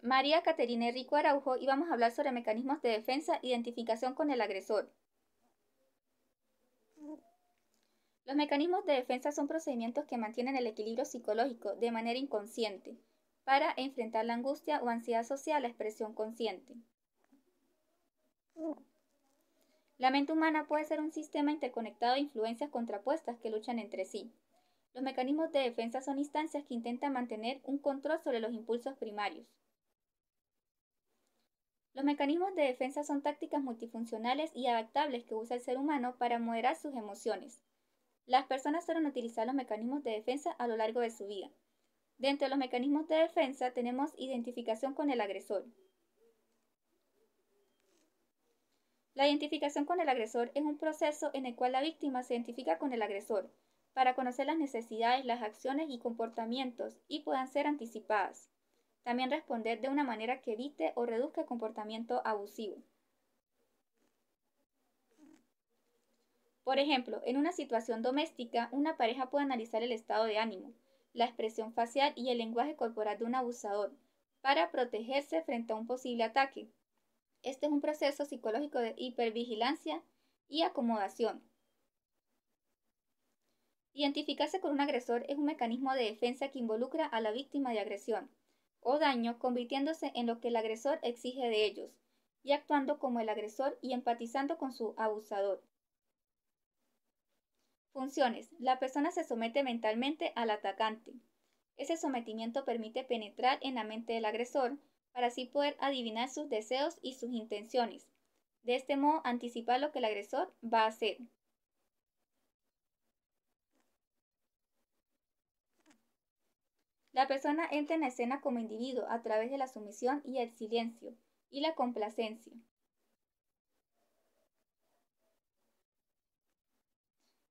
María Caterina Rico Araujo y vamos a hablar sobre mecanismos de defensa e identificación con el agresor. Los mecanismos de defensa son procedimientos que mantienen el equilibrio psicológico de manera inconsciente para enfrentar la angustia o ansiedad social a expresión consciente. La mente humana puede ser un sistema interconectado de influencias contrapuestas que luchan entre sí. Los mecanismos de defensa son instancias que intentan mantener un control sobre los impulsos primarios. Los mecanismos de defensa son tácticas multifuncionales y adaptables que usa el ser humano para moderar sus emociones. Las personas suelen utilizar los mecanismos de defensa a lo largo de su vida. Dentro de los mecanismos de defensa tenemos identificación con el agresor. La identificación con el agresor es un proceso en el cual la víctima se identifica con el agresor para conocer las necesidades, las acciones y comportamientos y puedan ser anticipadas. También responder de una manera que evite o reduzca el comportamiento abusivo. Por ejemplo, en una situación doméstica, una pareja puede analizar el estado de ánimo, la expresión facial y el lenguaje corporal de un abusador para protegerse frente a un posible ataque. Este es un proceso psicológico de hipervigilancia y acomodación. Identificarse con un agresor es un mecanismo de defensa que involucra a la víctima de agresión o daño, convirtiéndose en lo que el agresor exige de ellos, y actuando como el agresor y empatizando con su abusador. Funciones. La persona se somete mentalmente al atacante. Ese sometimiento permite penetrar en la mente del agresor para así poder adivinar sus deseos y sus intenciones. De este modo, anticipar lo que el agresor va a hacer. La persona entra en la escena como individuo a través de la sumisión y el silencio y la complacencia.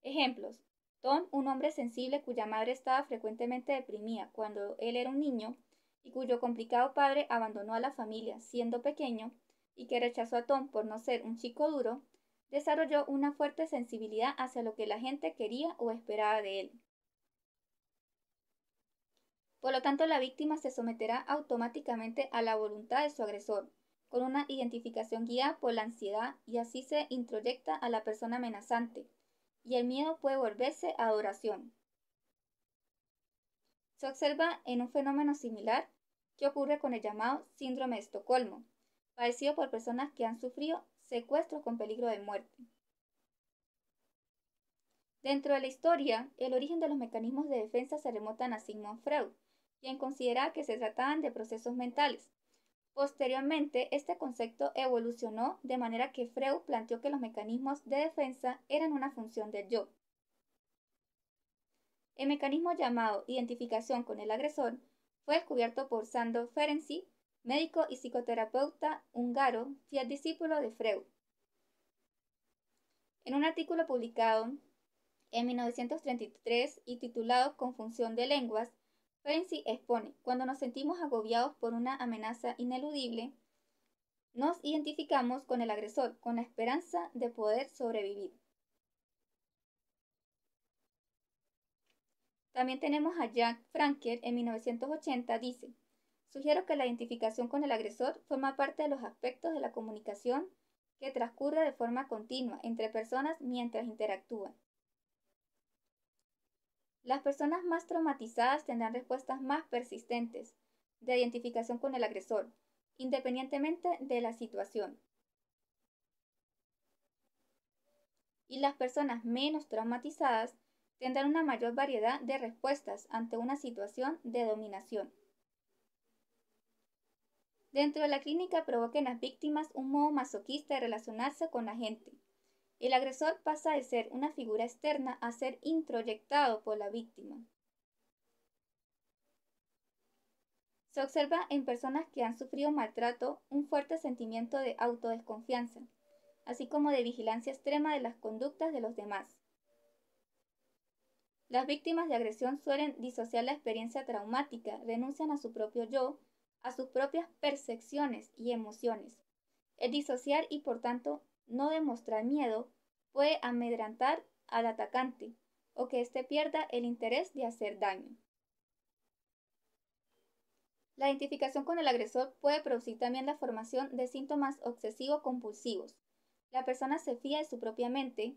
Ejemplos. Tom, un hombre sensible cuya madre estaba frecuentemente deprimida cuando él era un niño y cuyo complicado padre abandonó a la familia siendo pequeño y que rechazó a Tom por no ser un chico duro, desarrolló una fuerte sensibilidad hacia lo que la gente quería o esperaba de él. Por lo tanto, la víctima se someterá automáticamente a la voluntad de su agresor, con una identificación guiada por la ansiedad y así se introyecta a la persona amenazante, y el miedo puede volverse adoración. Se observa en un fenómeno similar que ocurre con el llamado síndrome de Estocolmo, padecido por personas que han sufrido secuestros con peligro de muerte. Dentro de la historia, el origen de los mecanismos de defensa se remontan a Sigmund Freud, quien consideraba que se trataban de procesos mentales. Posteriormente, este concepto evolucionó de manera que Freud planteó que los mecanismos de defensa eran una función del yo. El mecanismo llamado identificación con el agresor fue descubierto por Sándor Ferenczi, médico y psicoterapeuta húngaro, fiel discípulo de Freud. En un artículo publicado en 1933 y titulado Confusión de lenguas, Ferenczi expone: cuando nos sentimos agobiados por una amenaza ineludible, nos identificamos con el agresor, con la esperanza de poder sobrevivir. También tenemos a Jack Frankel en 1980, dice: sugiero que la identificación con el agresor forma parte de los aspectos de la comunicación que transcurre de forma continua entre personas mientras interactúan. Las personas más traumatizadas tendrán respuestas más persistentes de identificación con el agresor, independientemente de la situación. Y las personas menos traumatizadas tendrán una mayor variedad de respuestas ante una situación de dominación. Dentro de la clínica provoca en las víctimas un modo masoquista de relacionarse con la gente. El agresor pasa de ser una figura externa a ser introyectado por la víctima. Se observa en personas que han sufrido maltrato un fuerte sentimiento de autodesconfianza, así como de vigilancia extrema de las conductas de los demás. Las víctimas de agresión suelen disociar la experiencia traumática, renuncian a su propio yo, a sus propias percepciones y emociones. El disociar y por tanto no demostrar miedo puede amedrentar al atacante o que éste pierda el interés de hacer daño. La identificación con el agresor puede producir también la formación de síntomas obsesivo-compulsivos. La persona se fía de su propia mente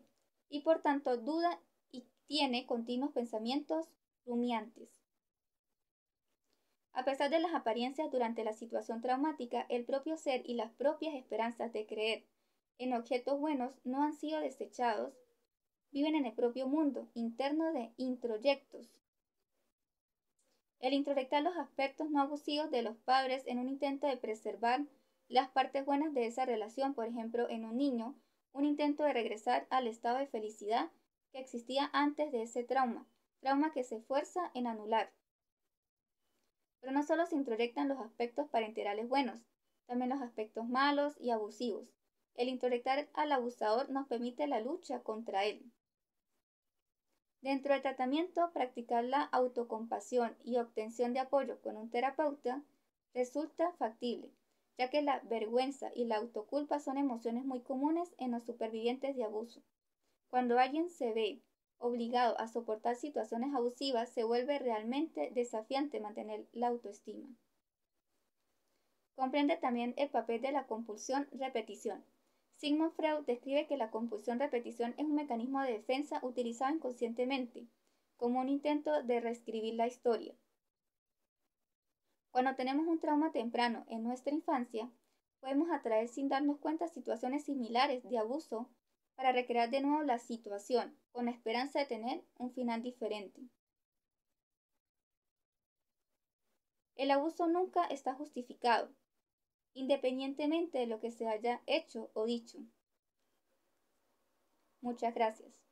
y por tanto duda y tiene continuos pensamientos rumiantes. A pesar de las apariencias durante la situación traumática, el propio ser y las propias esperanzas de creer en objetos buenos no han sido desechados, viven en el propio mundo interno de introyectos. El introyectar los aspectos no abusivos de los padres en un intento de preservar las partes buenas de esa relación, por ejemplo, en un niño, un intento de regresar al estado de felicidad que existía antes de ese trauma que se esfuerza en anular. Pero no solo se introyectan los aspectos parenterales buenos, también los aspectos malos y abusivos. El introyectar al abusador nos permite la lucha contra él. Dentro del tratamiento, practicar la autocompasión y obtención de apoyo con un terapeuta resulta factible, ya que la vergüenza y la autoculpa son emociones muy comunes en los supervivientes de abuso. Cuando alguien se ve obligado a soportar situaciones abusivas, se vuelve realmente desafiante mantener la autoestima. Comprende también el papel de la compulsión-repetición. Sigmund Freud describe que la compulsión-repetición es un mecanismo de defensa utilizado inconscientemente, como un intento de reescribir la historia. Cuando tenemos un trauma temprano en nuestra infancia, podemos atraer sin darnos cuenta situaciones similares de abuso para recrear de nuevo la situación, con la esperanza de tener un final diferente. El abuso nunca está justificado, independientemente de lo que se haya hecho o dicho. Muchas gracias.